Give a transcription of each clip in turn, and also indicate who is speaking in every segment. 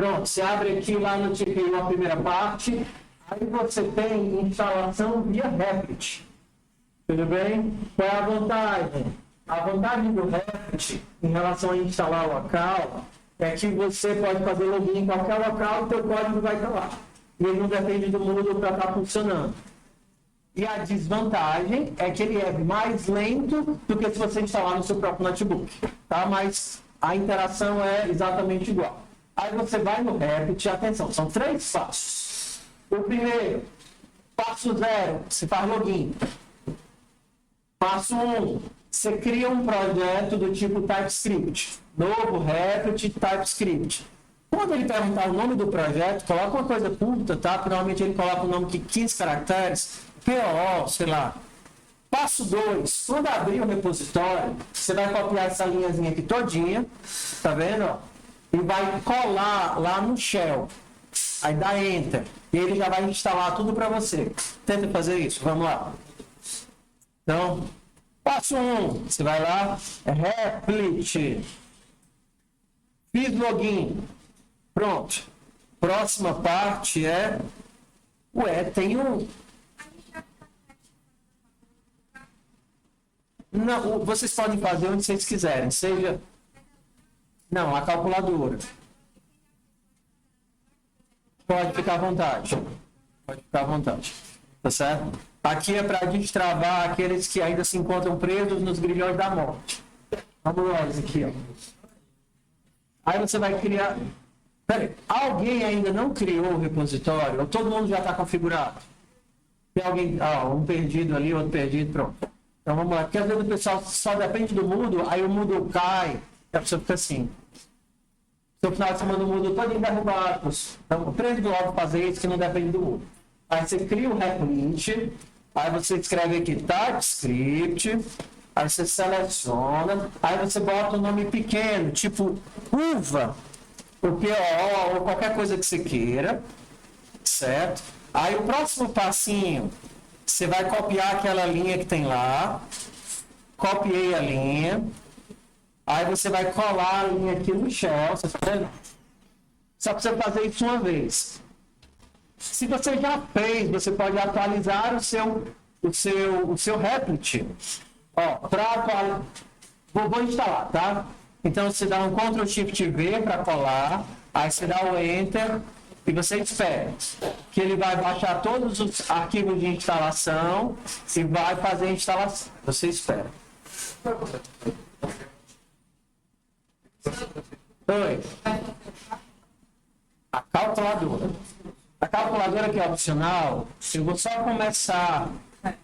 Speaker 1: Pronto, você abre aqui lá no TPU a primeira parte, aí você tem instalação via Replit. Tudo bem? Qual é a vantagem? A vantagem do Replit em relação a instalar o local é que você pode fazer login em qualquer local e o teu código vai estar lá. E ele não depende do mundo para estar funcionando. E a desvantagem é que ele é mais lento do que se você instalar no seu próprio notebook. Tá? Mas a interação é exatamente igual. Aí você vai no Replit, atenção, são 3 passos. O primeiro, passo 0, você faz login. Passo 1, você cria um projeto do tipo TypeScript. Novo Replit TypeScript. Quando ele perguntar o nome do projeto, coloca uma coisa curta, tá? Porque normalmente ele coloca o nome de 15 caracteres, PO, sei lá. Passo 2, quando abrir o repositório, você vai copiar essa linhazinha aqui todinha, tá vendo? Ó? E vai colar lá no shell. Aí dá Enter. E ele já vai instalar tudo para você. Tenta fazer isso, vamos lá. Então, passo 1, você vai lá, Replit. Fiz login. Pronto. Próxima parte é... Ué, tem um... Não, vocês podem fazer onde vocês quiserem, seja... Não, a calculadora. Pode ficar à vontade. Pode ficar à vontade. Tá certo? Aqui é para destravar aqueles que ainda se encontram presos nos grilhões da morte. Vamos lá, aqui, ó. Aí você vai criar... Peraí, alguém ainda não criou o repositório? Ou todo mundo já está configurado? Tem alguém... um perdido ali, outro perdido, pronto. Então vamos lá. Porque às vezes o pessoal só depende do Moodle, aí o Moodle cai, a pessoa fica assim. No final de semana o Moodle todo derrubado. Então aprende logo a fazer isso que não depende do Moodle. Aí você cria o Replit, aí você escreve aqui TypeScript, aí você seleciona, aí você bota um nome pequeno, tipo uva, o PO, ou qualquer coisa que você queira, certo? Aí o próximo passinho, você vai copiar aquela linha que tem lá, copiei a linha, aí você vai colar a linha aqui no shell, você tá vendo? Só precisa fazer isso uma vez. Se você já fez, você pode atualizar o seu Replit. Ó, para atualizar, vou instalar, tá? Então você dá um Ctrl Shift V para colar, aí você dá o Enter e você espera que ele vai baixar todos os arquivos de instalação e vai fazer a instalação. Você espera. Oi. A calculadora. A calculadora que é opcional, eu vou só começar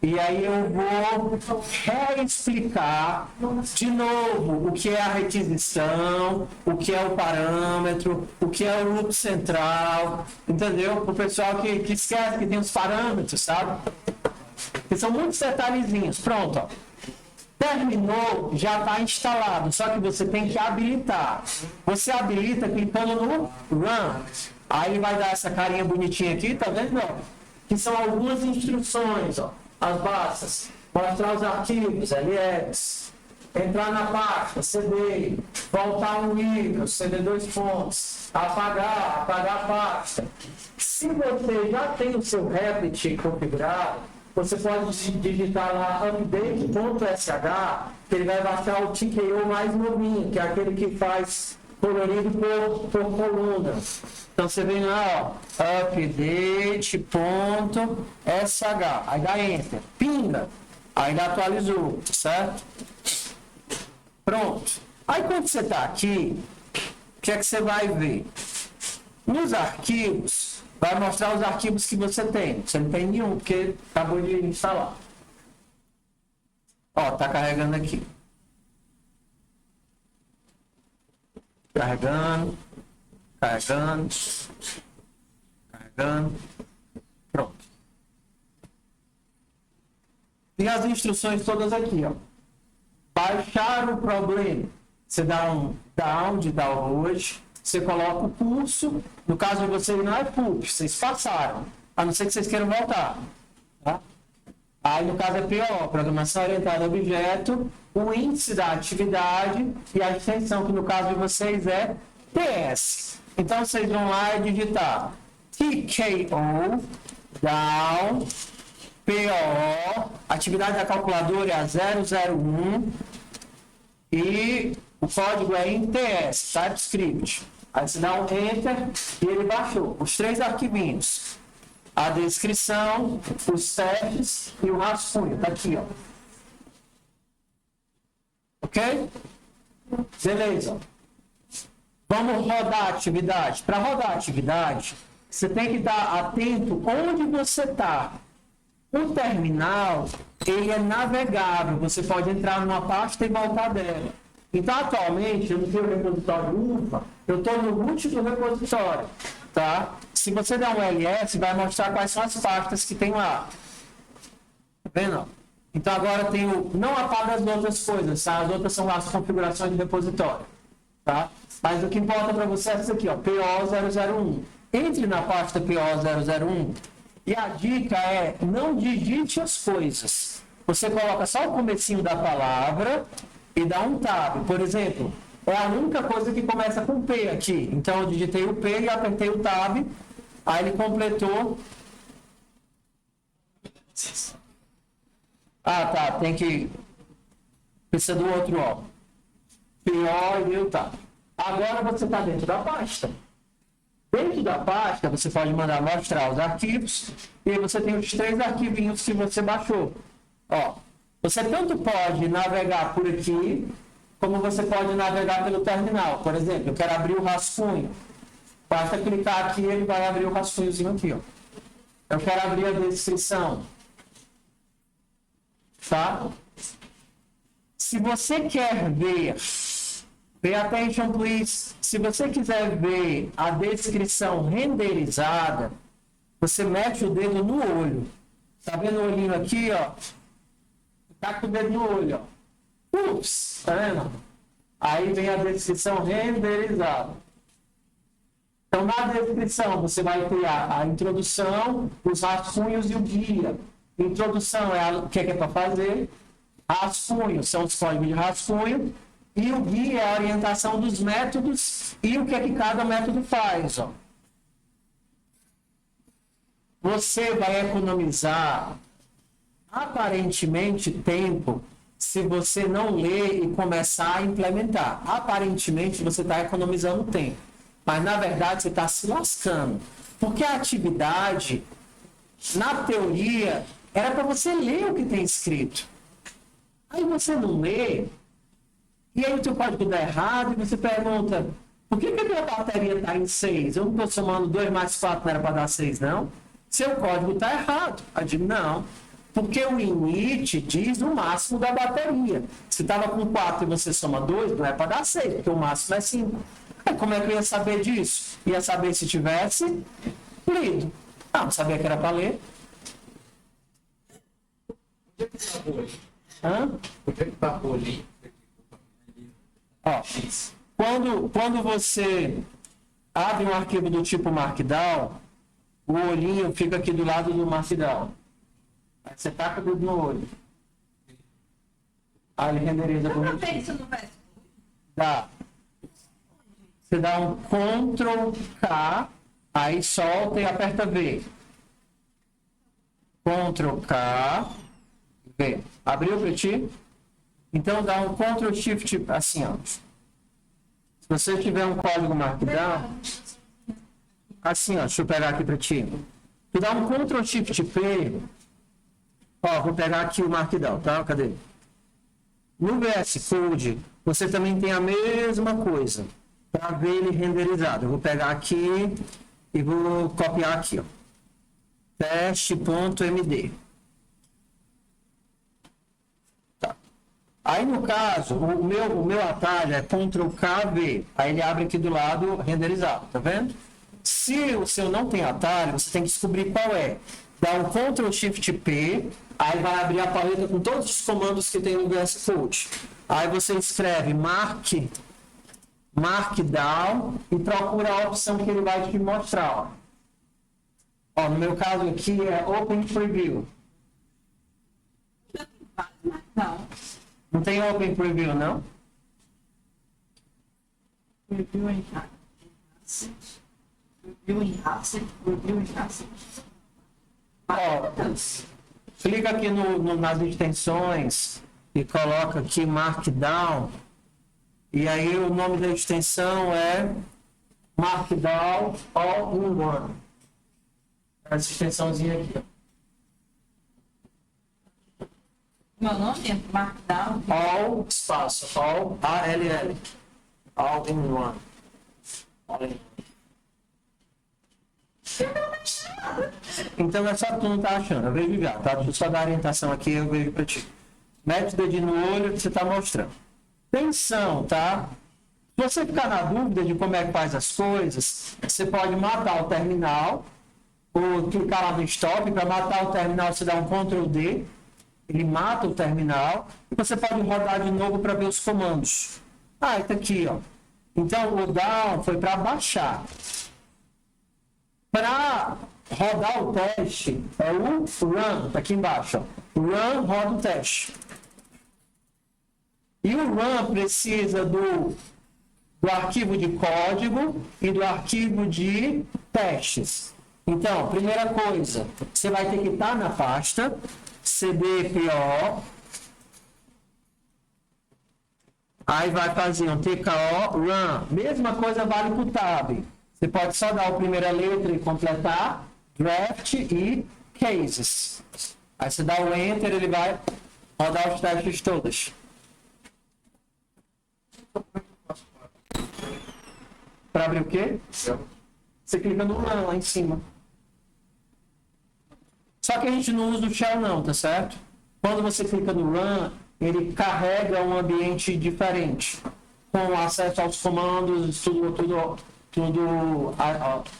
Speaker 1: e aí eu vou reexplicar de novo o que é a requisição, o que é o parâmetro, o que é o loop central, entendeu? O pessoal que esquece que tem os parâmetros, sabe? Que são muitos detalhezinhos. Pronto, ó. Terminou, já está instalado, só que você tem que habilitar. Você habilita clicando no Run. Aí ele vai dar essa carinha bonitinha aqui, tá vendo? Ó? Que são algumas instruções, ó. As bases, mostrar os arquivos, LS, entrar na pasta, CD, voltar um livro, CD 2 pontos, apagar a pasta. Se você já tem o seu Replit configurado, você pode digitar lá update.sh, que ele vai baixar o TKO mais novinho, que é aquele que faz colorido por coluna. Então você vem lá, ó, update.sh, aí dá Enter, pinga, aí ele atualizou, certo? Pronto. Aí quando você está aqui, o que é que você vai ver? Nos arquivos, vai mostrar os arquivos que você tem. Você não tem nenhum, porque acabou de instalar. Ó, tá carregando aqui. Carregando. Pronto. E as instruções todas aqui, ó. Baixar o problema. Você dá um download, você coloca o curso. No caso de vocês não é PUP, vocês passaram. A não ser que vocês queiram voltar. Tá? Aí no caso é PO, Programação Orientada a Objeto, o índice da atividade e a extensão, que no caso de vocês é PS. Então, vocês vão lá e digitar TKO, down, PO, atividade da calculadora é a 001 e o código é INTS, TypeScript. Aí você dá um Enter e ele baixou os 3 arquivinhos. A descrição, os testes e o rascunho. Tá aqui, ó. Ok? Beleza. Vamos rodar a atividade. Para rodar a atividade, você tem que estar atento onde você está. O terminal, ele é navegável. Você pode entrar numa pasta e voltar dela. Então, atualmente, eu não tenho o repositório UFA, eu estou no último repositório. Tá? Se você der um LS, vai mostrar quais são as pastas que tem lá. Tá vendo? Então, agora tem o... Não apaga as outras coisas, tá? As outras são as configurações de repositório. Tá? Mas o que importa para você é isso aqui, ó, PO001. Entre na pasta PO001 e a dica é não digite as coisas. Você coloca só o comecinho da palavra e dá um tab. Por exemplo, é a única coisa que começa com P aqui. Então, eu digitei o P e apertei o tab. Aí ele completou. Ah, tá. Tem que... Precisa do outro, ó. PO e o tab. Agora você está dentro da pasta. Dentro da pasta, você pode mandar mostrar os arquivos. E aí você tem os 3 arquivinhos que você baixou. Ó, você tanto pode navegar por aqui, como você pode navegar pelo terminal. Por exemplo, eu quero abrir o rascunho. Basta clicar aqui e ele vai abrir o rascunhozinho aqui. Ó. Eu quero abrir a descrição. Tá? Se você quer ver... Pay attention, please. Se você quiser ver a descrição renderizada, você mete o dedo no olho. Tá vendo o olhinho aqui, ó? Tá com o dedo no olho, ó. Ups, tá vendo? Aí vem a descrição renderizada. Então, na descrição, você vai criar a introdução, os rascunhos e o guia. Introdução é o que é para fazer. Rascunho são os códigos de rascunho. E o guia é a orientação dos métodos e o que é que cada método faz. Ó. Você vai economizar, aparentemente, tempo se você não ler e começar a implementar. Aparentemente, você está economizando tempo. Mas, na verdade, você está se lascando. Porque a atividade, na teoria, era para você ler o que tem escrito. Aí você não lê... E aí o teu código dá errado e você pergunta, por que a minha bateria está em 6? Eu não estou somando 2 mais 4, não era para dar 6, não? Seu código está errado. Eu digo, não. Porque o init diz o máximo da bateria. Se estava com 4 e você soma 2, não é para dar 6, porque o máximo é 5. Aí, como é que eu ia saber disso? Ia saber se tivesse lido. Ah, não sabia que era para ler. Hã?
Speaker 2: Por que está ali?
Speaker 1: Ó, quando você abre um arquivo do tipo Markdown, o olhinho fica aqui do lado do Markdown. Aí você taca o dedo no olho. Aí ele renderiza por
Speaker 3: isso.
Speaker 1: Dá. Você dá um Ctrl K, aí solta e aperta V. Ctrl K, V. Abriu para ti? Então dá um Ctrl Shift assim, ó. Se você tiver um código Markdown, assim, ó, deixa eu pegar aqui para ti. Tu dá um Ctrl Shift P, ó, vou pegar aqui o Markdown, tá? Cadê? No VS Code, você também tem a mesma coisa, para ver ele renderizado. Eu vou pegar aqui e vou copiar aqui, ó. Teste.md. Aí, no caso, o meu atalho é Ctrl K, V. Aí ele abre aqui do lado renderizado, tá vendo? Se o seu não tem atalho, você tem que descobrir qual é. Dá um Ctrl Shift P, aí vai abrir a paleta com todos os comandos que tem no VS Code. Aí você escreve Markdown e procura a opção que ele vai te mostrar. Ó, no meu caso aqui é Open Preview.
Speaker 3: Não.
Speaker 1: Não tem Open Preview, não?
Speaker 3: Preview em casa.
Speaker 1: Ó, clica aqui nas extensões e coloca aqui Markdown. E aí o nome da extensão é Markdown All-in-One. Essa extensãozinha aqui, ó.
Speaker 2: Meu nome é Markdown.
Speaker 1: All, espaço, All, A-L-L. All-in-One. Então é só que tu não tá achando, eu vejo já, tá? Deixa eu só dar a orientação aqui, eu vejo pra ti. Mete o dedinho no olho que você tá mostrando. Tensão, tá? Se você ficar na dúvida de como é que faz as coisas, você pode matar o terminal, ou clicar lá no stop, para matar o terminal você dá um Ctrl D, ele mata o terminal, e você pode rodar de novo para ver os comandos. Ah, tá aqui, ó. Então o down foi para baixar. Para rodar o teste, é o run, tá aqui embaixo, ó. Run roda o teste. E o run precisa do arquivo de código e do arquivo de testes. Então, primeira coisa, você vai ter que estar na pasta cdpo, aí vai fazer um tko run. Mesma coisa vale para o tab. Você pode só dar a primeira letra e completar, draft e cases. Aí você dá o enter, ele vai rodar os testes todos. Para abrir o quê? Você clica no run lá em cima. Só que a gente não usa o shell não, tá certo? Quando você clica no run, ele carrega um ambiente diferente, com acesso aos comandos, tudo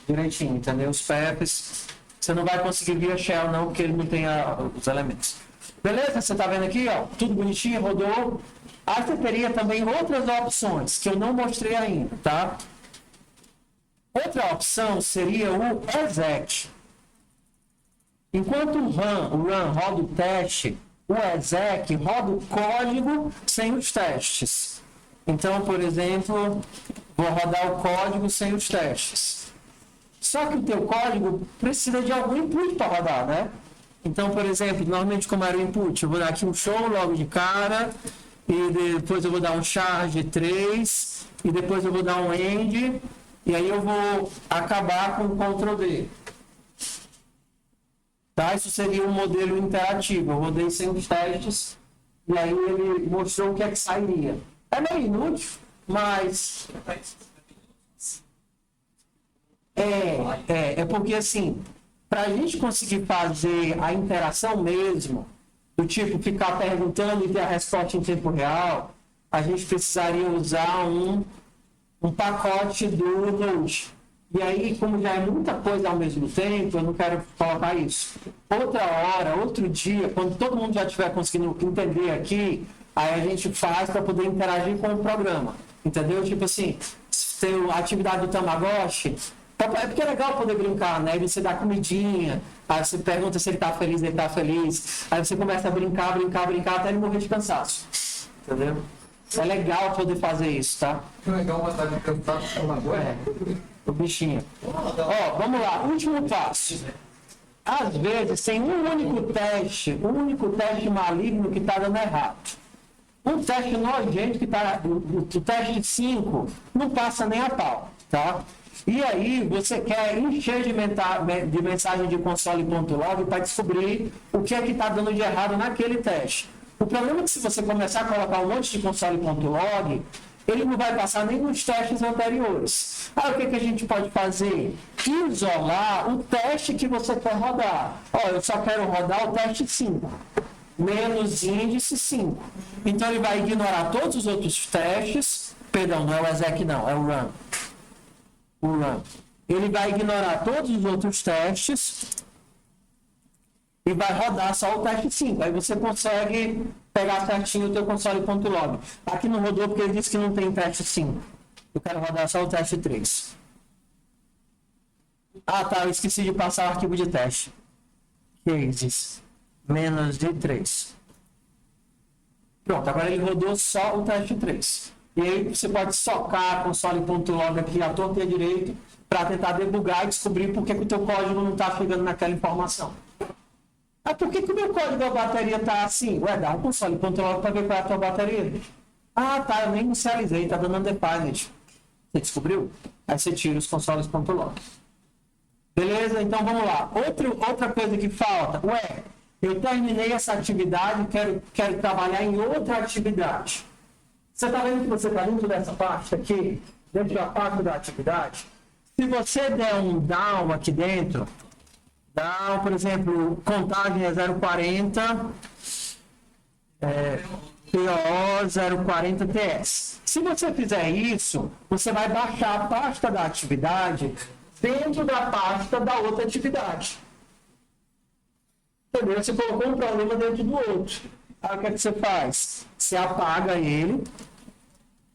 Speaker 1: direitinho, entendeu? Os paths, você não vai conseguir via shell não, porque ele não tem os elementos. Beleza? Você tá vendo aqui, ó, tudo bonitinho, rodou. Aí você teria também outras opções, que eu não mostrei ainda, tá? Outra opção seria o exec. Enquanto o run roda o teste, o exec roda o código sem os testes. Então, por exemplo, vou rodar o código sem os testes. Só que o teu código precisa de algum input para rodar, né? Então, por exemplo, normalmente como era o input, eu vou dar aqui um show logo de cara, e depois eu vou dar um charge 3, e depois eu vou dar um end, e aí eu vou acabar com o Ctrl D. Tá? Isso seria um modelo interativo. Eu rodei sem os testes, e aí ele mostrou o que é que sairia. É meio inútil, mas... É porque assim, para a gente conseguir fazer a interação mesmo, do tipo ficar perguntando e ter a resposta em tempo real, a gente precisaria usar um pacote do Node. E aí, como já é muita coisa ao mesmo tempo, eu não quero colocar isso. Outra hora, outro dia, quando todo mundo já estiver conseguindo entender aqui, aí a gente faz para poder interagir com o programa. Entendeu? Tipo assim, tem a atividade do Tamagotchi, é porque é legal poder brincar, né? Você dá comidinha, aí você pergunta se ele tá feliz, ele tá feliz. Aí você começa a brincar, até ele morrer de cansaço. Entendeu? É legal poder fazer isso, tá?
Speaker 3: Que legal uma tarde de cansaço com agora.
Speaker 1: O bichinho. Ó, vamos lá, último passo. Às vezes tem um único teste maligno que está dando errado. Um teste nojento que está. O teste 5 não passa nem a pau, tá? E aí você quer encher de mensagem de console.log para descobrir o que é que está dando de errado naquele teste. O problema é que se você começar a colocar um monte de console.log, ele não vai passar nem nos testes anteriores. Aí o que a gente pode fazer? Isolar o teste que você quer rodar. Ó, eu só quero rodar o teste 5, menos índice 5. Então ele vai ignorar todos os outros testes. Perdão, não é o exec não, é o run. O run. Ele vai ignorar todos os outros testes e vai rodar só o teste 5. Aí você consegue pegar certinho o teu console.log. Aqui não rodou porque ele disse que não tem teste 5. Eu quero rodar só o teste 3. Ah, tá. Eu esqueci de passar o arquivo de teste. Cases. Menos de 3. Pronto. Agora ele rodou só o teste 3. E aí você pode socar console.log aqui à torta e à direita para tentar debugar e descobrir por que o teu código não está chegando naquela informação. Ah, por que o meu código da bateria está assim? Ué, dá um console.log para ver qual é a tua bateria. Ah, tá, eu nem inicializei, está dando undefined. Você descobriu? Aí você tira os consoles.log. Beleza? Então vamos lá. Outra coisa que falta. Ué, eu terminei essa atividade e quero trabalhar em outra atividade. Você está vendo que você está dentro dessa pasta aqui? Dentro da pasta da atividade? Se você der um down aqui dentro, down, por exemplo, contagem é 040, PO 040 TS. Se você fizer isso, você vai baixar a pasta da atividade dentro da pasta da outra atividade. Entendeu? Você colocou um problema dentro do outro. Aí o que é que você faz? Você apaga ele.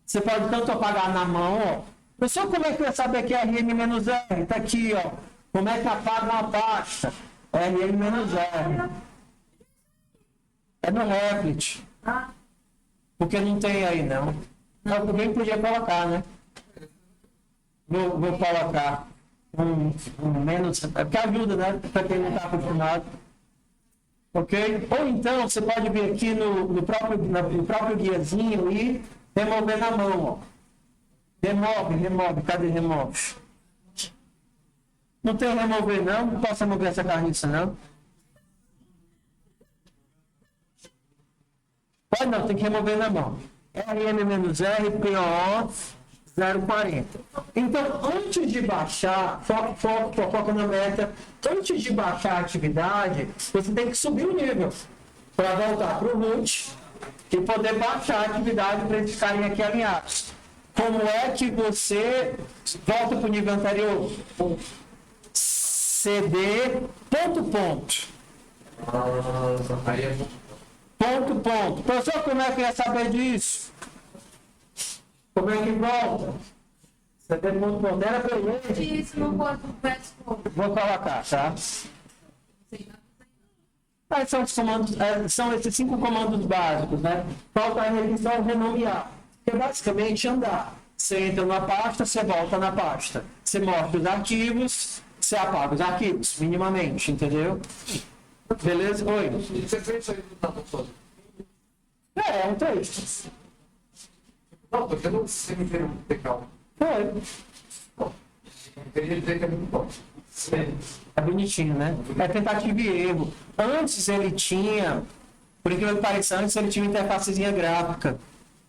Speaker 1: Você pode tanto apagar na mão, ó. Pessoal, como é que eu ia saber que é RM-R? Está aqui, ó. Como é que apaga uma pasta? RM-R. É no Replit. Porque não tem aí, não. Alguém podia colocar, né? Vou colocar um menos... É porque ajuda, né? Para quem não está acostumado. Ok? Ou então, você pode vir aqui no próprio guiazinho e remover na mão, ó. Remove. Cadê remove? Não tem remover, não? Não posso remover essa carniça, não? Pode não, tem que remover na mão. RM-R, PO 040. Então, antes de baixar, foca na meta, antes de baixar a atividade, você tem que subir o nível para voltar para o root e poder baixar a atividade para eles ficarem aqui alinhados. Como é que você volta para o nível anterior? CD, ponto. Ponto. Professor, como é que ia saber disso? Como é que volta? CD, ponto. Era para ele.
Speaker 2: Isso não pode conversar.
Speaker 1: Vou colocar, tá? Aí são os comandos, são esses 5 comandos básicos, né? Falta a revisão renomear. Que é basicamente andar. Você entra na pasta, você volta na pasta. Você mostra os arquivos, você apaga os arquivos, minimamente, entendeu? Beleza? Oi.
Speaker 3: Você fez isso aí no Datafolha?
Speaker 1: É um texto.
Speaker 3: Não, porque não se me fez ter calma.
Speaker 1: Foi.
Speaker 3: Queria dizer que é muito bom.
Speaker 1: É bonitinho, né? É tentativa e erro. Antes ele tinha, por incrível que pareça, antes ele tinha uma interfacezinha gráfica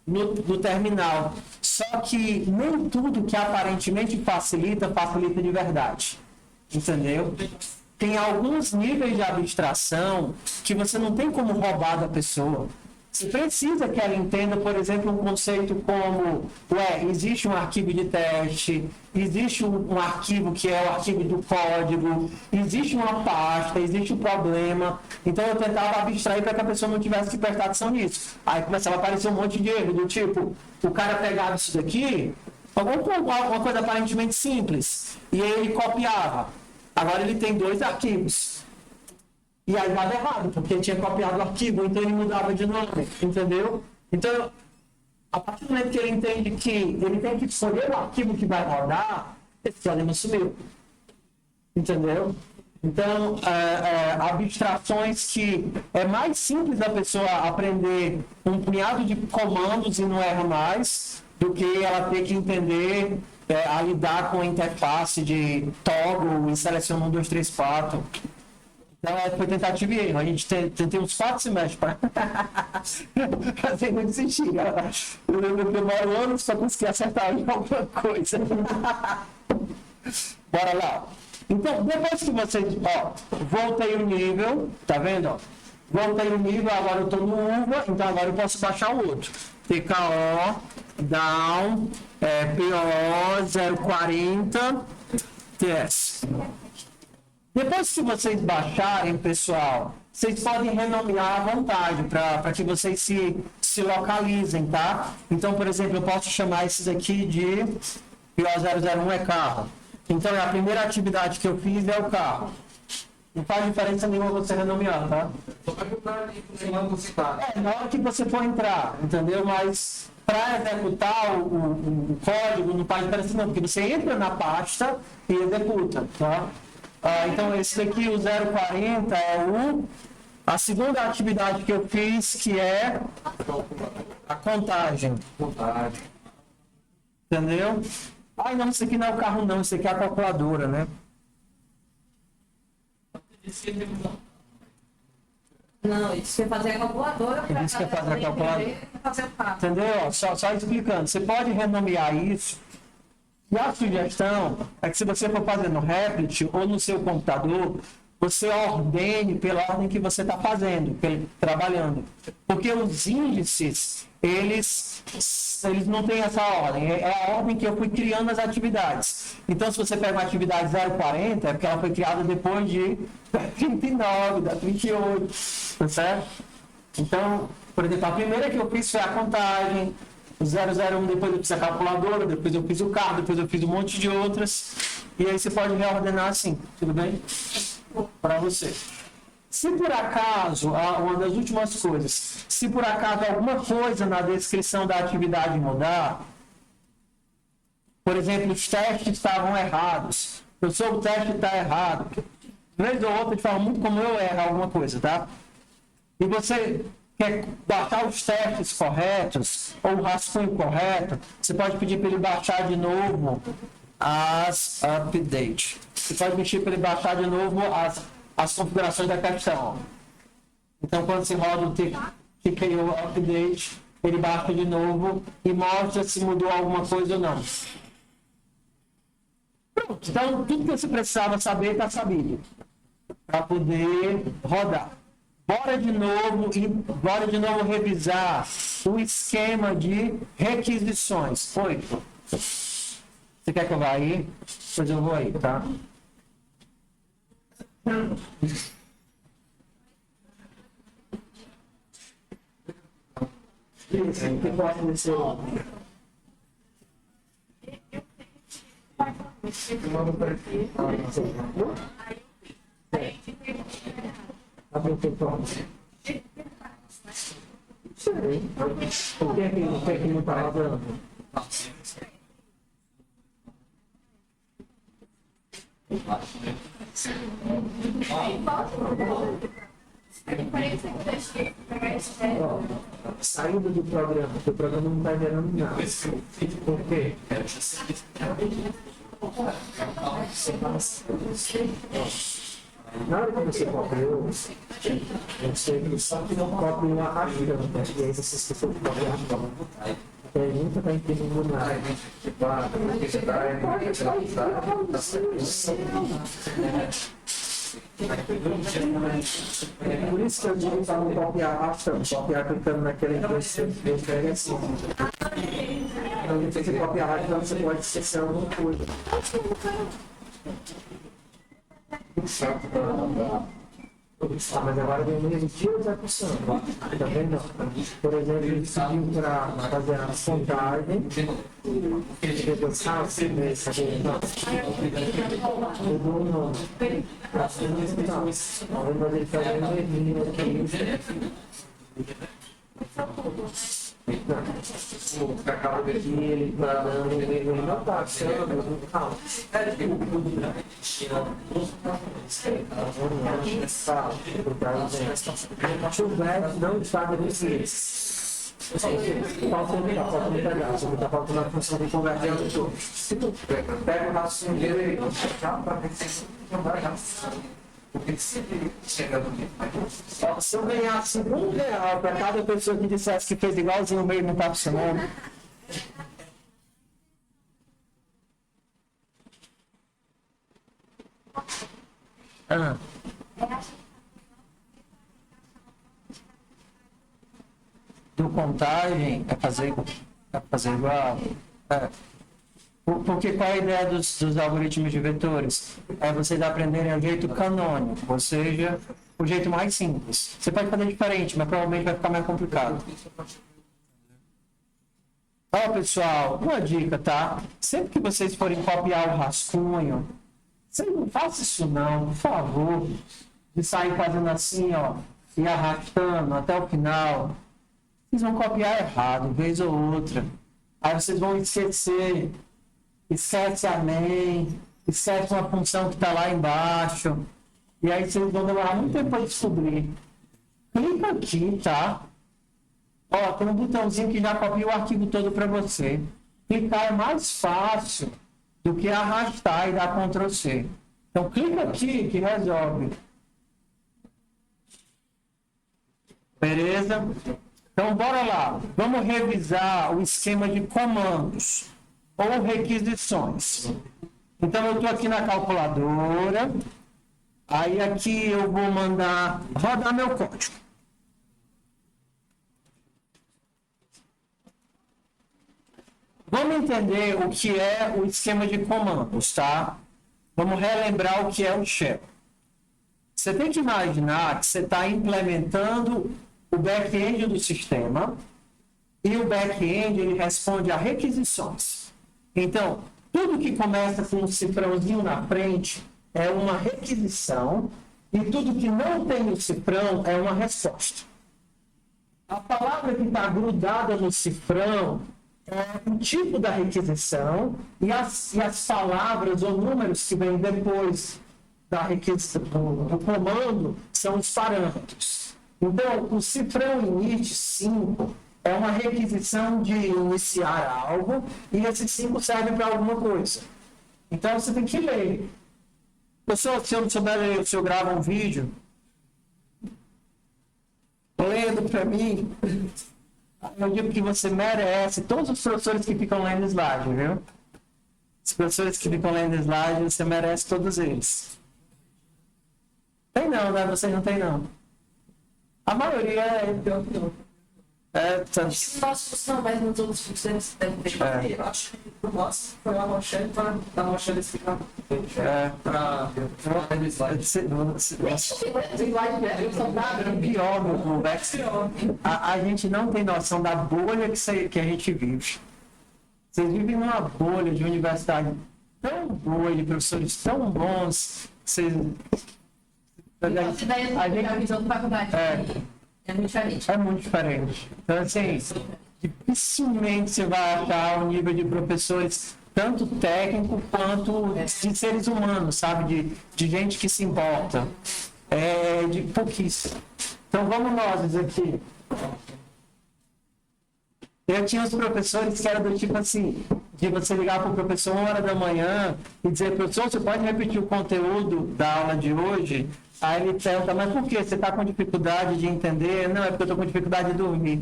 Speaker 1: no terminal. Só que nem tudo que aparentemente facilita de verdade. Entendeu? Tem alguns níveis de abstração que você não tem como roubar da pessoa. Você precisa que ela entenda, por exemplo, um conceito como, existe um arquivo de teste, existe um arquivo que é o arquivo do código, existe uma pasta, existe um problema. Então eu tentava abstrair para que a pessoa não tivesse que prestar atenção nisso. Aí começava a aparecer um monte de erro, do tipo, o cara pegava isso daqui, alguma coisa aparentemente simples, e aí ele copiava. Agora ele tem 2 arquivos. E aí dava errado, porque ele tinha copiado o arquivo, então ele mudava de nome, entendeu? Então, a partir do momento que ele entende que ele tem que escolher o arquivo que vai rodar, esse problema sumiu. Entendeu? Então, abstrações que é mais simples da pessoa aprender um punhado de comandos e não erra mais, do que ela ter que entender a lidar com a interface de toggle e seleciona 1, 2, 3, 4. Então, foi tentativa e erro. A gente tem uns 4 semestres para fazer não desistir, galera. Eu demoro anos para conseguir acertar alguma coisa. Bora lá. Então, depois que vocês... voltei o nível, tá vendo? Voltei o nível, agora eu estou no UVA, então agora eu posso baixar o outro. TKO, down, PO 040, TS. Depois que vocês baixarem, pessoal, vocês podem renomear à vontade para que vocês se localizem, tá? Então, por exemplo, eu posso chamar esses aqui de PO001 é carro. Então, a primeira atividade que eu fiz é o carro. Não faz diferença nenhuma você renomear, tá?
Speaker 3: Só vai mudar ali no você tá.
Speaker 1: Na hora que você for entrar, entendeu? Mas para executar o código no página parece não, porque você entra na pasta e executa, tá? Então, esse daqui, o 040, é a segunda atividade que eu fiz, que é a contagem. Entendeu? Não, isso aqui não é o carro não, isso aqui é a calculadora, né?
Speaker 2: Não, isso quer fazer a calculadora para
Speaker 1: Isso quer fazer a calculadora.
Speaker 2: fazer o carro.
Speaker 1: Entendeu? Só explicando. Você pode renomear isso. E a sugestão é que se você for fazer no Replit ou no seu computador, você ordene pela ordem que você está fazendo, trabalhando. Porque os índices, eles não têm essa ordem. É a ordem que eu fui criando as atividades. Então, se você pega uma atividade 040, é porque ela foi criada depois de 39, da 38, tá certo? Então, por exemplo, a primeira que eu fiz foi a contagem, o 001, depois eu fiz a calculadora, depois eu fiz o carro, depois eu fiz um monte de outras. E aí você pode reordenar assim, tudo bem? Para você. Se por acaso, uma das últimas coisas, se por acaso alguma coisa na descrição da atividade mudar, por exemplo, os testes estavam errados, eu sou o teste está errado, de vez ou outra, de forma muito como eu erro alguma coisa, tá? E você quer baixar os testes corretos, ou o rascunho correto, você pode pedir para ele baixar de novo as update. Você pode pedir para ele baixar de novo as configurações da questão. Então, quando você roda o TKO update, ele baixa de novo e mostra se mudou alguma coisa ou não. Pronto. Então, tudo que você precisava saber está sabido para poder rodar. Bora de novo revisar o esquema de requisições. 8. Você quer que eu vá aí? Pois eu vou aí, tá? Que pode descer? Abre o teclado. Por que não está rodando? Saindo do programa, porque o programa não está gerando nada. Por quê? Na hora que você copiou, você copia uma arrastando, e aí você esqueceu de copiar. E aí nunca está entendendo nada. Por isso que eu digo para não copiar arrastando, copiar clicando naquele endereço, eu pego assim. Então, depois você copiar arrastando, você pode esquecer alguma coisa. Mas agora vem meio de execução. Tá vendo? Por exemplo, ele pediu para fazer a contagem. Mudou o nome. Assim, não. Mas ele faz um errinho aqui. E ele não está achando, calma. Chuvete não está deficiente. Falta me pegar, você está faltando a função de converter o jogo. Se tu pega o raciocínio dele, já para ver se não vai dar. Porque se eu ganhasse R$1 para cada pessoa que dissesse que fez igualzinho o meio não está funcionando. Do contagem é fazer igual. Porque qual é a ideia dos algoritmos de vetores? É vocês aprenderem o jeito canônico, ou seja, o jeito mais simples. Você pode fazer diferente, mas provavelmente vai ficar mais complicado. Ó, pessoal, uma dica, tá? Sempre que vocês forem copiar o rascunho, vocês não façam isso não, por favor. De sair fazendo assim, ó, e arrastando até o final. Vocês vão copiar errado, vez ou outra. Aí vocês vão esquecer. Esquece amém. Esquece uma função que está lá embaixo. E aí vocês vão demorar muito tempo para descobrir. Clica aqui, tá? Ó, tem um botãozinho que já copia o arquivo todo para você. Clicar é mais fácil do que arrastar e dar Ctrl C. Então clica aqui que resolve. Beleza? Então bora lá. Vamos revisar o esquema de comandos ou requisições. Então eu estou aqui na calculadora. Aí aqui eu vou mandar rodar meu código. Vamos entender o que é o esquema de comandos, tá? Vamos relembrar o que é o shell. Você tem que imaginar que você está implementando o back-end do sistema e o back-end ele responde a requisições. Então, tudo que começa com um cifrãozinho na frente é uma requisição e tudo que não tem o cifrão é uma resposta. A palavra que está grudada no cifrão é o tipo da requisição e as palavras ou números que vêm depois da requisição, do comando são os parâmetros. Então, o cifrão init 5 é uma requisição de iniciar algo e esse 5 serve para alguma coisa. Então, você tem que ler. Pessoal, se eu não souber ler, se eu gravo um vídeo, lendo para mim, eu digo que você merece todos os professores que ficam lendo slide, viu? Os professores que ficam lendo slide, você merece todos eles. Tem não, né? Vocês não tem não. A maioria é...
Speaker 2: Não, mas nos outros funcionários devem ter.
Speaker 3: Eu acho que o nosso foi a Rochelle para dar uma Rochelle explicar para o slide.
Speaker 1: Pior, meu conversa. A gente não tem noção da bolha que a gente vive. Vocês vivem numa bolha de universidade tão boa, de professores tão bons. Vocês...
Speaker 2: A visão da faculdade é muito diferente.
Speaker 1: É muito diferente. Então, assim, dificilmente você vai achar o nível de professores, tanto técnico quanto de seres humanos, sabe? De gente que se importa. É de pouquíssimo. Então, vamos nós aqui. Eu tinha os professores que eram do tipo assim, de você ligar para o professor 1h da manhã e dizer, professor, você pode repetir o conteúdo da aula de hoje? Aí ele pergunta, mas por que? Você está com dificuldade de entender? Não, é porque eu estou com dificuldade de dormir.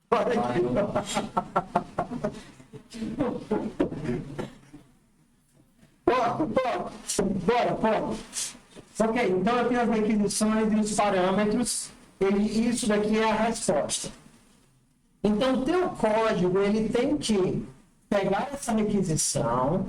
Speaker 1: Bora aqui. Bora. Ok, então eu tenho as requisições e os parâmetros. Isso daqui é a resposta. Então, o teu código, ele tem que pegar essa requisição,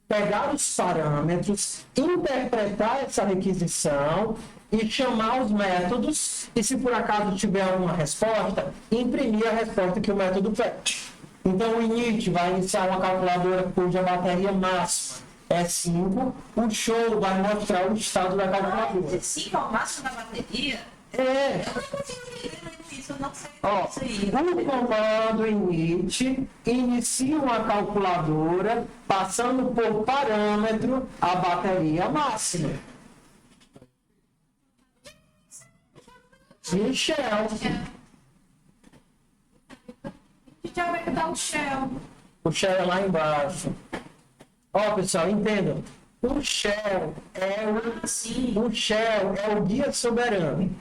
Speaker 1: pegar os parâmetros, interpretar essa requisição e chamar os métodos. E se por acaso tiver alguma resposta, imprimir a resposta que o método pede. Então, o init vai iniciar uma calculadora cuja bateria máxima é 5. O show vai mostrar o estado da calculadora.
Speaker 2: 5 é o máximo da bateria?
Speaker 1: É.
Speaker 2: Eu não consigo entender isso, eu não sei
Speaker 1: Ó,
Speaker 2: isso aí.
Speaker 1: o comando init inicia uma calculadora passando por parâmetro a bateria máxima. E shell.
Speaker 2: Já vai dar o shell.
Speaker 1: O shell é lá embaixo. Ó, pessoal, entendam. O shell é o guia soberano.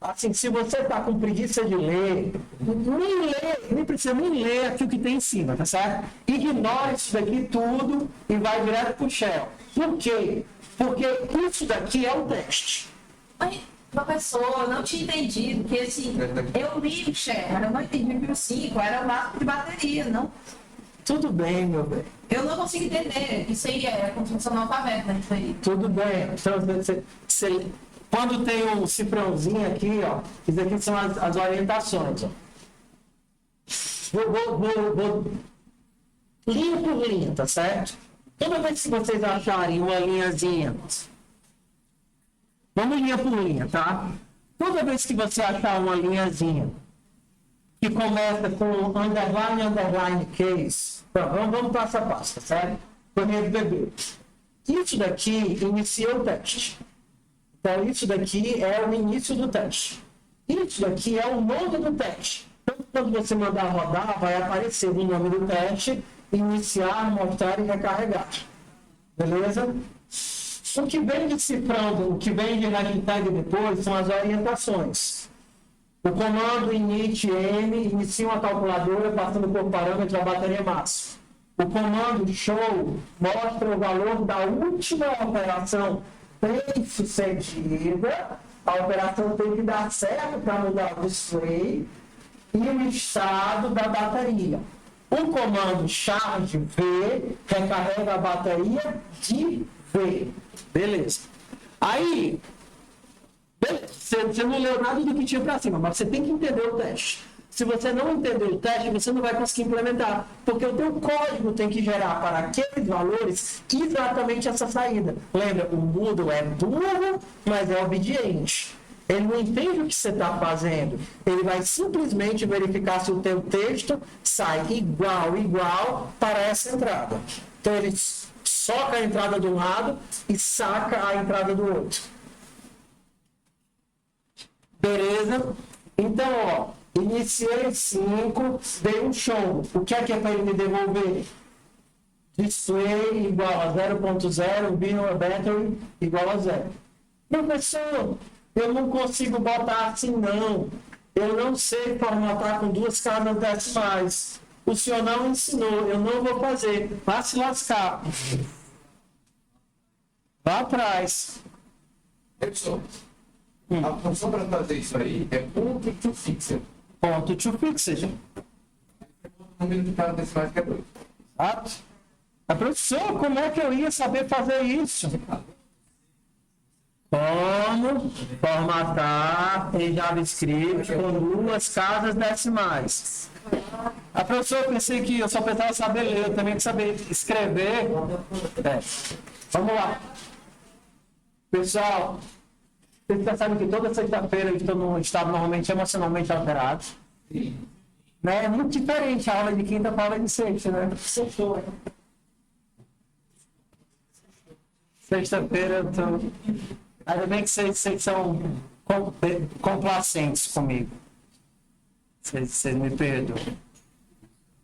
Speaker 1: Assim, se você está com preguiça de ler, nem precisa nem ler aqui o que tem em cima, tá certo? Ignora isso daqui tudo e vai direto para o shell. Por quê? Porque isso daqui é um teste.
Speaker 2: Mas, professor, eu não tinha entendido, porque assim, eu li o shell, mas eu não entendi que o 5 era o máximo de bateria, não.
Speaker 1: Tudo bem, meu bem.
Speaker 2: Eu não consigo entender. Isso aí é construção analfabeta, né? Isso aí.
Speaker 1: Tudo bem. Então, quando tem um cifrãozinho aqui, ó, isso aqui são as orientações. Ó. Vou linha por linha, tá certo? Toda vez que vocês acharem uma linhazinha, vamos linha por linha, tá? Toda vez que você achar uma linhazinha que começa com underline, underline, case, vamos passo a passo, certo? Correio do bebê. Isso daqui inicia o teste. Então, isso daqui é o início do teste. Isso daqui é o nome do teste. Então, quando você mandar rodar, vai aparecer o nome do teste, iniciar, mostrar e recarregar. Beleza? O que vem de cifrando, o que vem de hashtag depois são as orientações. O comando init-m inicia uma calculadora passando por parâmetro a bateria máxima. O comando show mostra o valor da última operação bem-sucedida. A operação tem que dar certo para mudar o display e o estado da bateria. O comando charge V recarrega a bateria de V. Beleza. Aí, você não leu nada do que tinha para cima, mas você tem que entender o teste. Se você não entender o teste, você não vai conseguir implementar, porque o teu código tem que gerar para aqueles valores exatamente essa saída. Lembra, o Moodle é burro, mas é obediente. Ele não entende o que você está fazendo. Ele vai simplesmente verificar se o teu texto sai igual para essa entrada. Então, ele soca a entrada de um lado e saca a entrada do outro. Beleza? Então, ó, iniciei 5, dei um show. O que é para ele me devolver? Display igual a 0.0, binary battery igual a 0. Professor, eu não consigo botar assim, não. Eu não sei formatar com 2 casas decimais. O senhor não ensinou, eu não vou fazer. Vá se lascar. Vá atrás.
Speaker 4: Edson, a função para fazer isso aí é ponto to fixer.
Speaker 1: Ponto to fixed.
Speaker 4: O número de casas decimais que é 2.
Speaker 1: Exato. A professor, como é que eu ia saber fazer isso? Como formatar em JavaScript com 2 casas decimais. A professora, eu pensei que eu só precisava saber ler, eu também que saber escrever. Vamos lá. Pessoal, vocês percebem que toda sexta-feira eu estou num estado normalmente emocionalmente alterado. Né? É muito diferente a aula de quinta para a aula de sexta, né? Sexta-feira eu estou... Ainda bem que vocês são complacentes comigo. Vocês me perdoam. Se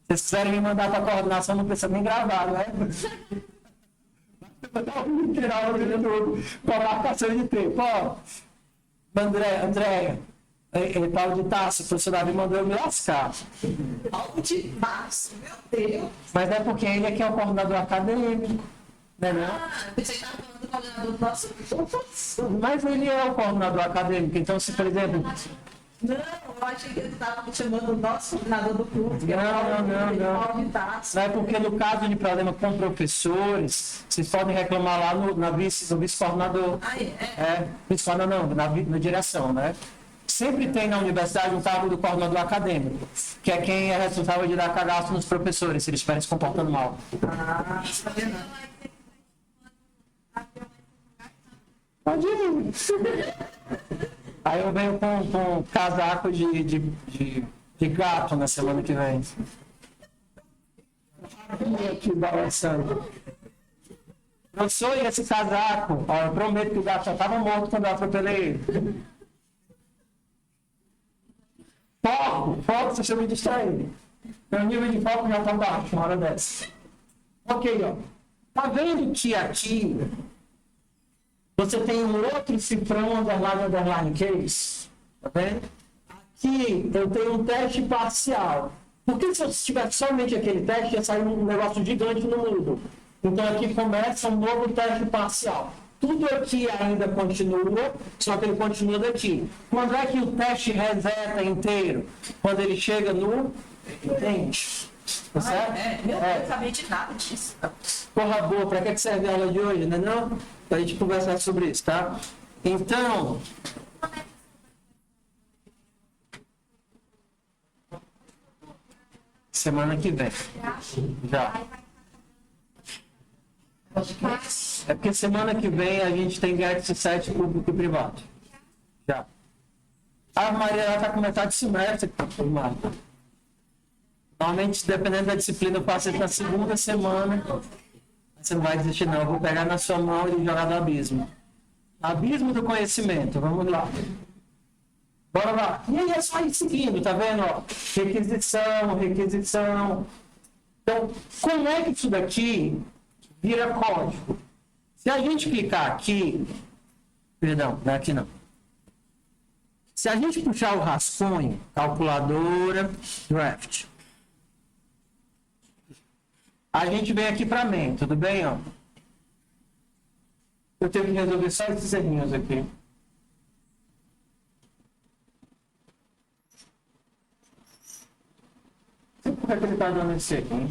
Speaker 1: vocês quiserem me mandar para a coordenação, não precisa nem gravar, né? Literal, com a marcação de tempo. Ó, André, Paulo de Tarso, o professor Davi mandou eu me lascar.
Speaker 2: Paulo de Tarso, meu Deus.
Speaker 1: Mas é porque ele aqui é o coordenador acadêmico. Né, não?
Speaker 2: Pensei que estava falando do coordenador do nosso.
Speaker 1: Mas ele é o coordenador acadêmico, então se, por exemplo...
Speaker 2: Não, eu achei que ele estava me chamando o nosso coordenador do curso.
Speaker 1: Não.
Speaker 2: Paulo de Tarso.
Speaker 1: Não é porque no caso de problema com professores, vocês podem reclamar lá no vice-coordenador. Vice-coordenador não, na direção, né? Sempre tem na universidade um cargo do coordenador acadêmico, que é quem é responsável de dar cagaço nos professores, se eles estiverem se comportando mal.
Speaker 2: Tá vendo?
Speaker 1: Pode ir. Aí eu venho com casaco de gato na semana que vem. Aqui balançando. Professor, e esse casaco? Ó, eu prometo que o gato já estava morto quando eu atropelei ele. Foco, você chama de distrair. Meu nível de foco já está baixo, uma hora dessa. Ok, ó. Tá vendo que aqui você tem um outro cifrão underline case? Tá vendo? Aqui eu tenho um teste parcial. Porque se eu tivesse somente aquele teste, ia sair um negócio gigante no Moodle. Então aqui começa um novo teste parcial. Tudo aqui ainda continua, só que ele continua daqui. Quando é que o teste reseta inteiro? Quando ele chega no end. Tá certo?
Speaker 2: Meu Deus, não sabia de nada disso.
Speaker 1: Porra boa, pra que serve a aula de hoje, né não? Pra gente conversar sobre isso, tá? Então... Semana que vem. Já. É porque semana que vem a gente tem Get 7 público e privado. Já. A Maria ela está com metade do semestre que está formada. Normalmente, dependendo da disciplina, eu passo na segunda semana. Você não vai desistir, não. Eu vou pegar na sua mão e jogar no abismo. Abismo do conhecimento. Vamos lá. Bora lá. E aí é só ir seguindo, tá vendo? Ó, requisição, requisição. Então, como é que isso daqui vira código? Se a gente clicar aqui... Perdão, não é aqui não. Se a gente puxar o rascunho, calculadora, draft, a gente vem aqui para main, tudo bem? Ó? Eu tenho que resolver só esses errinhos aqui. Por que ele está dando esse aqui?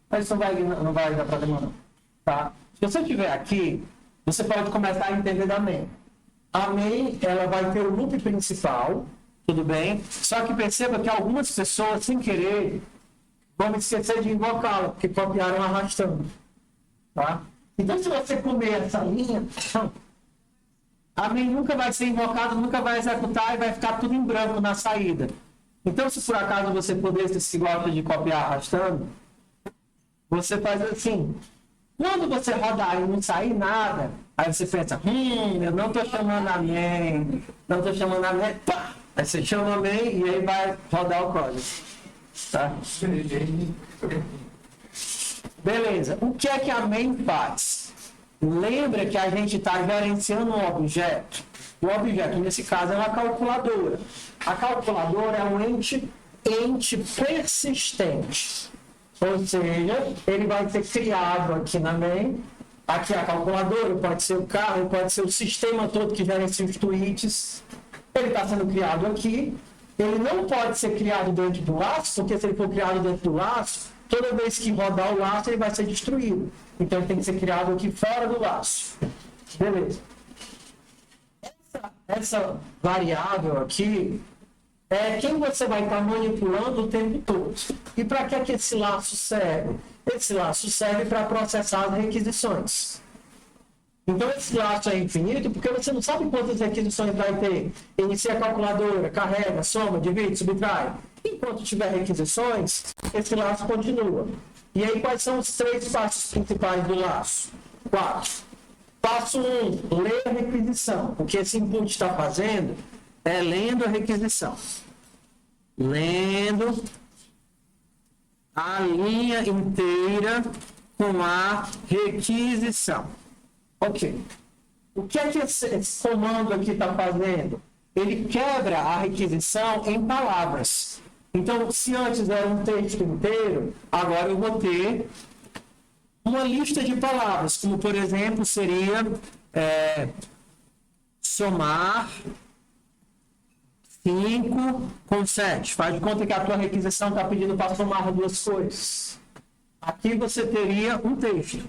Speaker 1: Mas isso não vai dar problema não. Tá? Se você estiver aqui, você pode começar a entender da main. A main, ela vai ter o loop principal, tudo bem? Só que perceba que algumas pessoas, sem querer, vão esquecer de invocá-la, porque copiaram arrastando. Tá? Então, se você comer essa linha, a main nunca vai ser invocada, nunca vai executar e vai ficar tudo em branco na saída. Então, se por acaso você pudesse se gosta de copiar arrastando, você faz assim. Quando você rodar e não sair nada, aí você pensa, eu não estou chamando a main, não estou chamando a main, pá! Aí você chama a main e aí vai rodar o código. Tá? Beleza. O que é que a main faz? Lembra que a gente está gerenciando um objeto. O objeto, nesse caso, é uma calculadora. A calculadora é um ente persistente. Ou seja, ele vai ser criado aqui na main. Aqui a calculadora, pode ser o carro, pode ser o sistema todo que gerencia os tweets. Ele está sendo criado aqui. Ele não pode ser criado dentro do laço, porque se ele for criado dentro do laço, toda vez que rodar o laço, ele vai ser destruído. Então, ele tem que ser criado aqui fora do laço. Beleza. Essa variável aqui é quem você vai estar manipulando o tempo todo. E para que esse laço serve? Esse laço serve para processar as requisições. Então, esse laço é infinito porque você não sabe quantas requisições vai ter. Inicia a calculadora, carrega, soma, divide, subtrai. Enquanto tiver requisições, esse laço continua. E aí, quais são os 3 passos principais do laço? 4. Passo 1, ler a requisição. O que esse input está fazendo é lendo a requisição. Lendo a linha inteira com a requisição. Ok. O que é que esse comando aqui está fazendo? Ele quebra a requisição em palavras. Então, se antes era um texto inteiro, agora eu vou ter uma lista de palavras, como por exemplo seria somar 5 com 7. Faz de conta que a tua requisição está pedindo para somar 2 coisas. Aqui você teria um texto.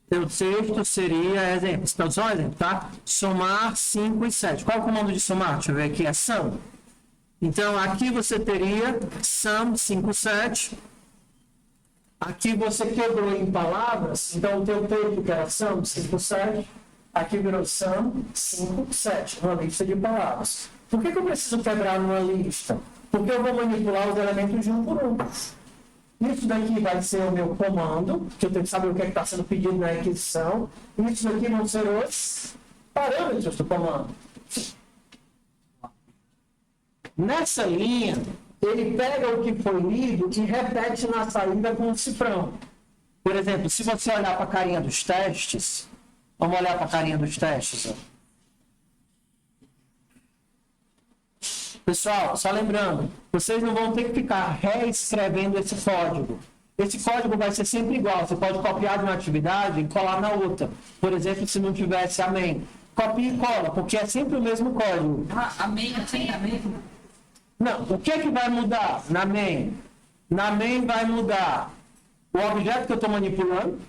Speaker 1: Seu texto seria, exemplo, só um exemplo, tá? Somar 5 e 7. Qual é o comando de somar? Deixa eu ver aqui, é sum. Então, aqui você teria sum 5, 7. Aqui você quebrou em palavras, então o teu texto que era sum 5, 7, aqui virou sum 5, 7, uma lista de palavras. Por que eu preciso quebrar numa lista? Porque eu vou manipular os elementos de um por um. Isso daqui vai ser o meu comando, que eu tenho que saber o que está sendo pedido na requisição. Isso daqui vão ser os parâmetros do comando. Nessa linha, ele pega o que foi lido e repete na saída com o cifrão. Por exemplo, se você olhar para a carinha dos testes, vamos olhar para a carinha dos testes. Ó. Pessoal, só lembrando, vocês não vão ter que ficar reescrevendo esse código. Esse código vai ser sempre igual. Você pode copiar de uma atividade e colar na outra. Por exemplo, se não tivesse a main. Copia e cola, porque é sempre o mesmo código.
Speaker 2: A main tem a main?
Speaker 1: Não, o que é que vai mudar na main? Na main vai mudar o objeto que eu estou manipulando.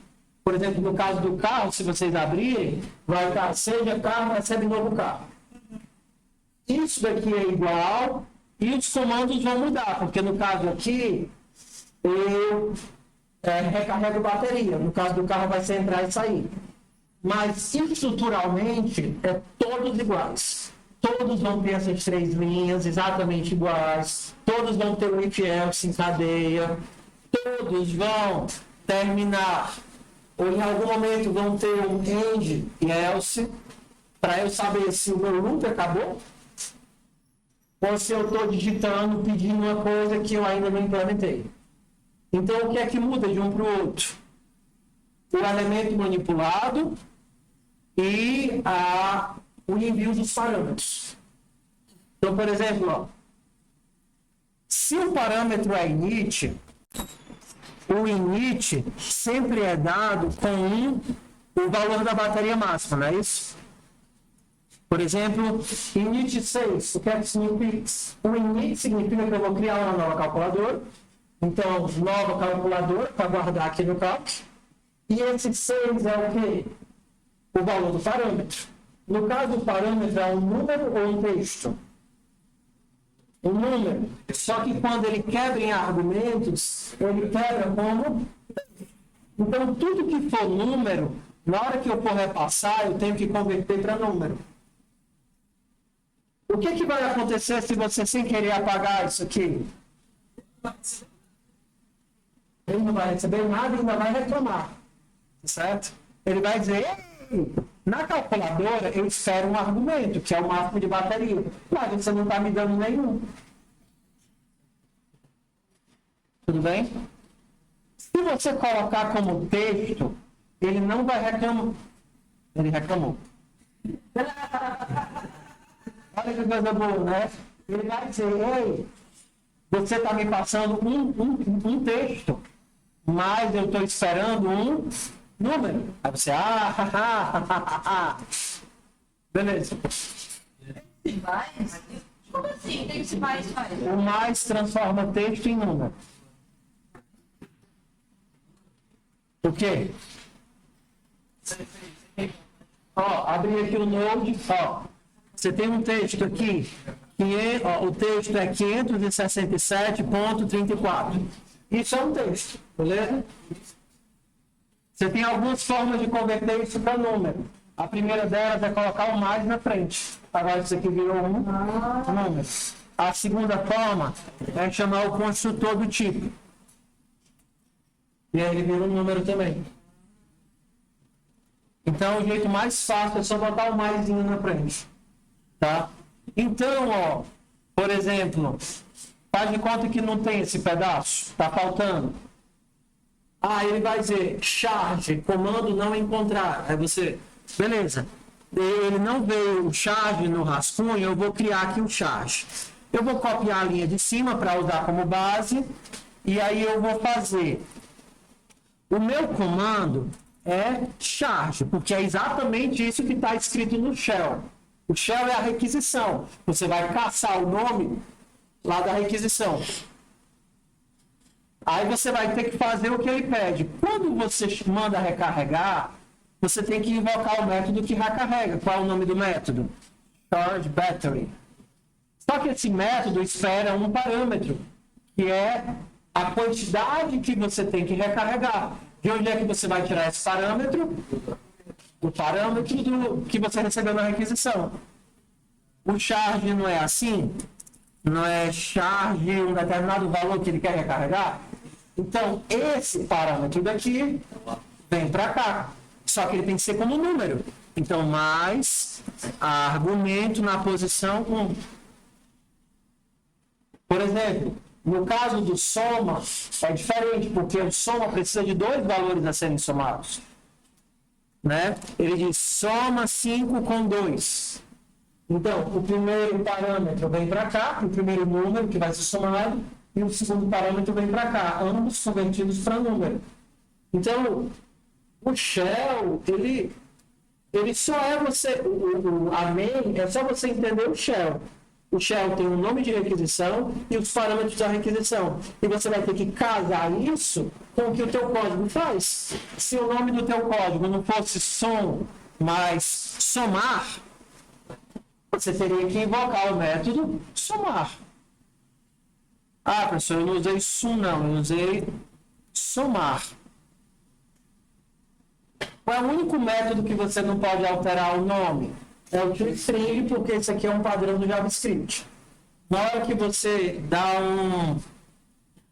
Speaker 1: Por exemplo, no caso do carro, se vocês abrirem, vai estar seja carro, recebe novo carro. Isso daqui é igual e os comandos vão mudar, porque no caso aqui, eu recarrego bateria. No caso do carro vai ser entrar e sair. Mas estruturalmente, é todos iguais. todos vão ter essas 3 linhas exatamente iguais, todos vão ter o if else em cadeia, todos vão terminar, ou em algum momento vão ter um end e else, para eu saber se o meu loop acabou, ou se eu estou digitando, pedindo uma coisa que eu ainda não implementei. Então, o que é que muda de um para o outro? O elemento manipulado e o envio dos parâmetros. Então, por exemplo, ó, se o parâmetro é init, o init sempre é dado com o valor da bateria máxima, não é isso? Por exemplo, init 6, o que é que significa? O init significa que eu vou criar uma nova calculadora. Então, nova calculadora para guardar aqui no calc. E esse 6 é o quê? O valor do parâmetro. No caso, o parâmetro é um número ou um texto? Um número. Só que quando ele quebra em argumentos, ele quebra como? Então, tudo que for número, na hora que eu for repassar, eu tenho que converter para número. O que vai acontecer se você, sem querer, apagar isso aqui? Ele não vai receber nada e ainda vai reclamar. Certo? Ele vai dizer, ei, na calculadora eu espero um argumento, que é o máximo de bateria. Mas você não está me dando nenhum. Tudo bem? Se você colocar como texto, ele não vai reclamar. Ele reclamou. Olha que coisa boa, né? Ele vai dizer, ei, você está me passando um texto, mas eu estou esperando um número. Aí você, beleza.
Speaker 2: Mais? Como assim? O que esse mais faz?
Speaker 1: O mais transforma texto em número. O quê? Ó, abri aqui o Node, ó. Você tem um texto aqui, o texto é 567.34. Isso é um texto, beleza? Você tem algumas formas de converter isso para número. A primeira delas é colocar o mais na frente. Agora isso aqui virou um número. A segunda forma é chamar o construtor do tipo. E aí ele vira um número também. Então o jeito mais fácil é só botar o maisinho na frente. Tá? Então, ó, por exemplo, faz de conta que não tem esse pedaço, está faltando. Ele vai dizer charge, comando não encontrar. Aí você, beleza, ele não veio o charge no rascunho, eu vou criar aqui o charge. Eu vou copiar a linha de cima para usar como base, e aí eu vou fazer. O meu comando é charge, porque é exatamente isso que está escrito no shell. O shell é a requisição. Você vai caçar o nome lá da requisição. Aí você vai ter que fazer o que ele pede. Quando você manda recarregar, você tem que invocar o método que recarrega. Qual é o nome do método? Charge battery. Só que esse método espera um parâmetro, que é a quantidade que você tem que recarregar. De onde é que você vai tirar esse parâmetro? O parâmetro que você recebeu na requisição. O charge não é assim? Não é charge um determinado valor que ele quer recarregar? Então, esse parâmetro daqui vem para cá. Só que ele tem que ser como número. Então, mais argumento na posição 1. Por exemplo, no caso do soma, é diferente, porque o soma precisa de 2 valores a serem somados. Né? Ele diz soma 5 com 2. Então, o primeiro parâmetro vem para cá, o primeiro número que vai ser somado, e o segundo parâmetro vem para cá, ambos convertidos para número. Então, o shell, ele só é você, a main é só você entender o shell. O shell tem um nome de requisição e os parâmetros da requisição. E você vai ter que casar isso com o que o teu código faz. Se o nome do teu código não fosse som, mas somar, você teria que invocar o método somar. Professor, eu não usei sum não, eu usei somar. Qual é o único método que você não pode alterar o nome? é o toString, porque esse aqui é um padrão do JavaScript. Na hora que você dá um...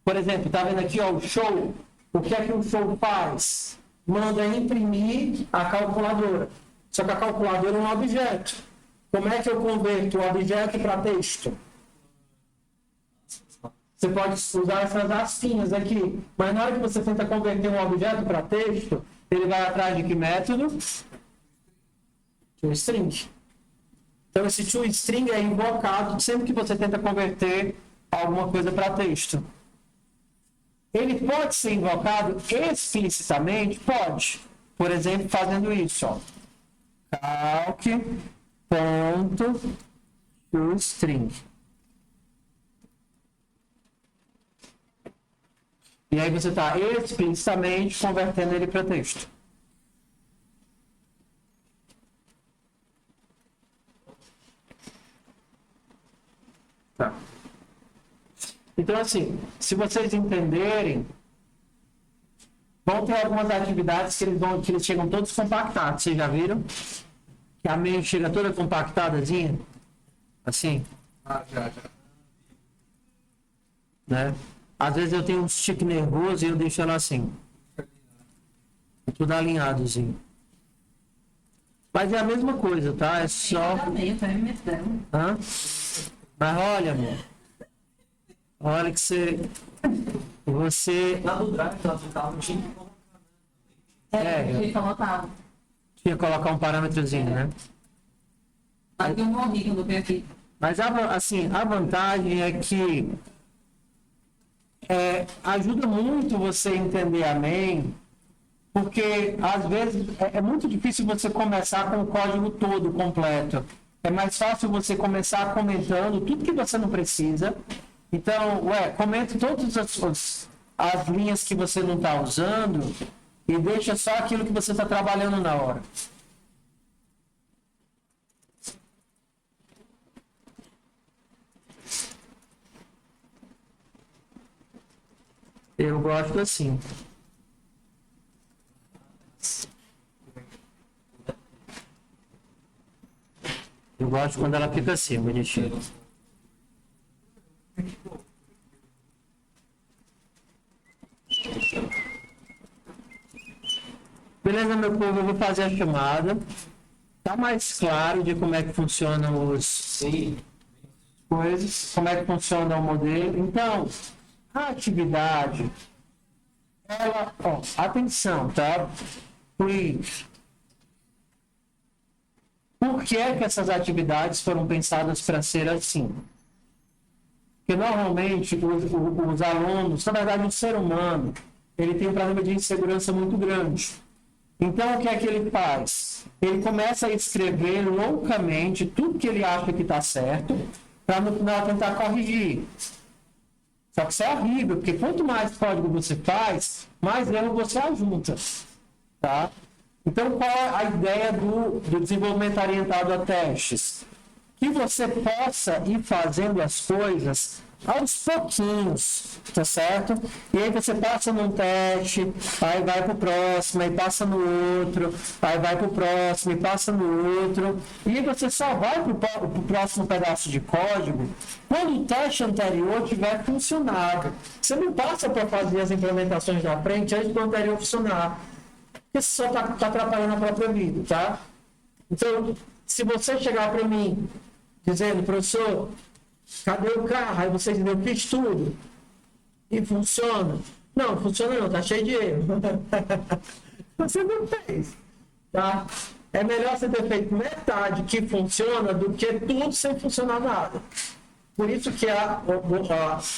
Speaker 1: Por exemplo, tá vendo aqui, ó, o show? O que é que o show faz? Manda imprimir a calculadora. Só que a calculadora é um objeto. Como é que eu converto o objeto para texto? Você pode usar essas astinhas aqui. Mas na hora que você tenta converter um objeto para texto, ele vai atrás de que método? ToString. Então esse ToString é invocado sempre que você tenta converter alguma coisa para texto. Ele pode ser invocado explicitamente? Pode. Por exemplo, fazendo isso, ó. Calc.toString. E aí você está explicitamente convertendo ele para texto. Tá. Então, assim, se vocês entenderem, vão ter algumas atividades que eles chegam todos compactados. Vocês já viram? Que a main chega toda compactadazinha? Assim?
Speaker 4: Já.
Speaker 1: Né? Às vezes eu tenho um stick nervoso e eu deixo ela assim. Tudo alinhadozinho. Mas é a mesma coisa, tá? É só... Hã? Mas olha, amor. Olha que você...
Speaker 3: Lá no drive, lá do carro, tinha que colocar.
Speaker 1: Tinha que colocar um parâmetrozinho, né?
Speaker 2: Mas eu morri quando eu vi aqui.
Speaker 1: Mas assim, a vantagem é que ajuda muito você entender a main, porque às vezes é muito difícil você começar com o código todo completo. É mais fácil você começar comentando tudo que você não precisa. Então, comente todas as linhas que você não está usando e deixa só aquilo que você está trabalhando na hora. Eu gosto assim. Eu gosto quando ela fica assim, bonitinho. Beleza, meu povo, eu vou fazer a chamada. Tá mais claro de como é que funcionam os coisas, como é que funciona o modelo. Então, a atividade, ela, atenção, tá? Please. Por que é que essas atividades foram pensadas para ser assim? Porque normalmente os alunos, na verdade o ser humano, ele tem um problema de insegurança muito grande. Então o que é que ele faz? Ele começa a escrever loucamente tudo que ele acha que está certo, para no final tentar corrigir. Só que isso é horrível, porque quanto mais código você faz, mais erro você ajunta. Tá? Então, qual é a ideia do desenvolvimento orientado a testes? Que você possa ir fazendo as coisas aos pouquinhos, tá certo? E aí você passa num teste, aí vai pro próximo, aí passa no outro, aí vai pro próximo e passa no outro. E aí você só vai pro próximo pedaço de código quando o teste anterior tiver funcionado. Você não passa para fazer as implementações da frente antes do anterior funcionar. Porque você só está atrapalhando a própria vida, tá? Então, se você chegar para mim dizendo, professor, cadê o carro? Aí você diz, eu fiz tudo. E funciona? Não, funciona não, tá cheio de erro. Você não fez, tá? É melhor você ter feito metade que funciona do que tudo sem funcionar nada. Por isso que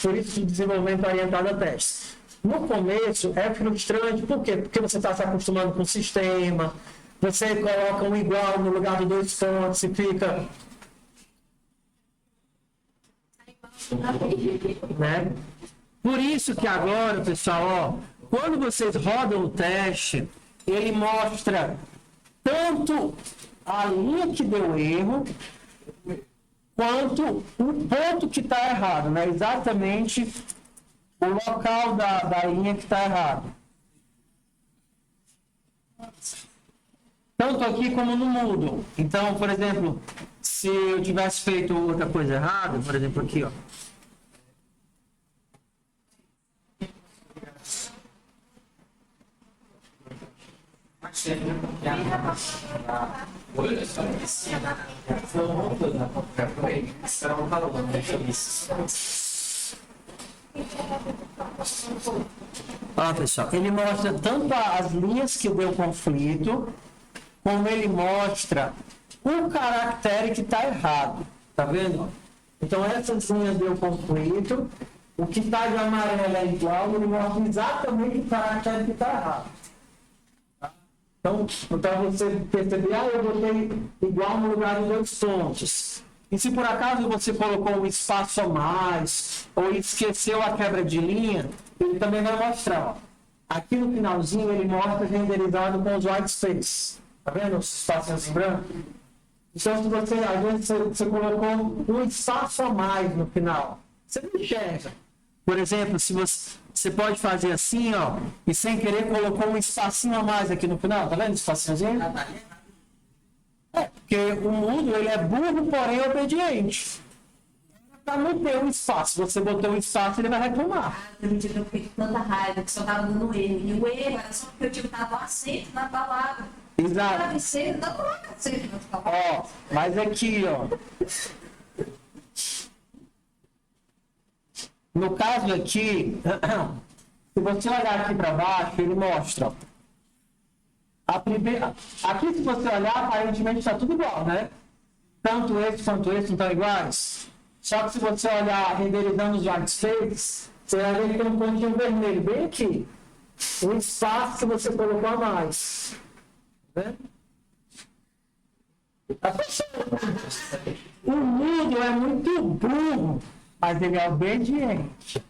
Speaker 1: por isso o desenvolvimento orientado a testes. No começo é frustrante, por quê? Porque você está se acostumando com o sistema, você coloca um igual no lugar de 2 pontos e fica... Né? Por isso que agora, pessoal, quando vocês rodam o teste, ele mostra tanto a linha que deu erro, quanto o ponto que está errado, né? Exatamente o local da linha que está errado. tanto aqui como no mudo. Então, por exemplo, se eu tivesse feito outra coisa errada, por exemplo, aqui, ó. Olha, pessoal, ele mostra tanto as linhas que deu conflito, como ele mostra um caractere que está errado. Tá vendo? Então, essas linhas deu conflito, o que está de amarelo é igual, ele mostra exatamente o caractere que está errado. Então, para você perceber, eu botei igual no lugar de 2 pontos. E se por acaso você colocou um espaço a mais, ou esqueceu a quebra de linha, ele também vai mostrar. Ó. Aqui no finalzinho ele mostra renderizado com os white space. Tá vendo os espaços em branco? Então, se você, às vezes, você colocou um espaço a mais no final, você não enxerga. Por exemplo, se você pode fazer assim, ó, e sem querer colocou um espacinho a mais aqui no final, tá vendo esse espacinhozinho? Porque o mudo, ele é burro, porém obediente. Para não ter um espaço, você botou um espaço, ele vai reclamar.
Speaker 2: Eu não tive tanta raiva que só estava dando erro. E o erro era só porque eu tive que dar um acento na palavra.
Speaker 1: Exato.
Speaker 2: Travesseiro, não coloca acento nas palavras.
Speaker 1: Ó, mas aqui, ó. No caso aqui, se você olhar aqui para baixo, ele mostra. Aqui, se você olhar, aparentemente está tudo igual, né? Tanto esse quanto esse não estão iguais. Só que se você olhar renderizando os white space, você vai ver que tem um pontinho vermelho bem aqui. Um espaço que você colocou a mais. Né? O mudo é muito burro, mas ele é obediente.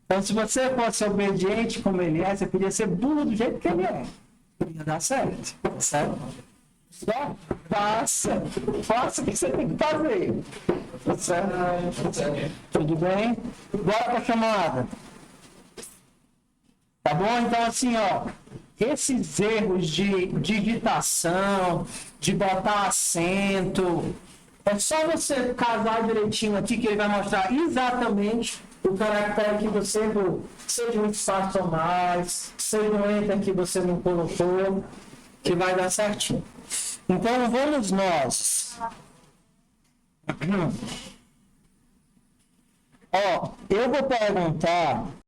Speaker 1: Então, se você fosse obediente como ele é, você podia ser burro do jeito que ele é. Podia dar certo. Certo? Só faça o que você tem que fazer. Certo? Tudo bem? Bora para a chamada. Tá bom? Então, assim, ó. Esses erros de digitação, de botar acento, é só você casar direitinho aqui que ele vai mostrar exatamente o caractere que você errou. Seja um espaço a mais, seja um enter que você não colocou, que vai dar certinho. Então, vamos nós. Ó, eu vou perguntar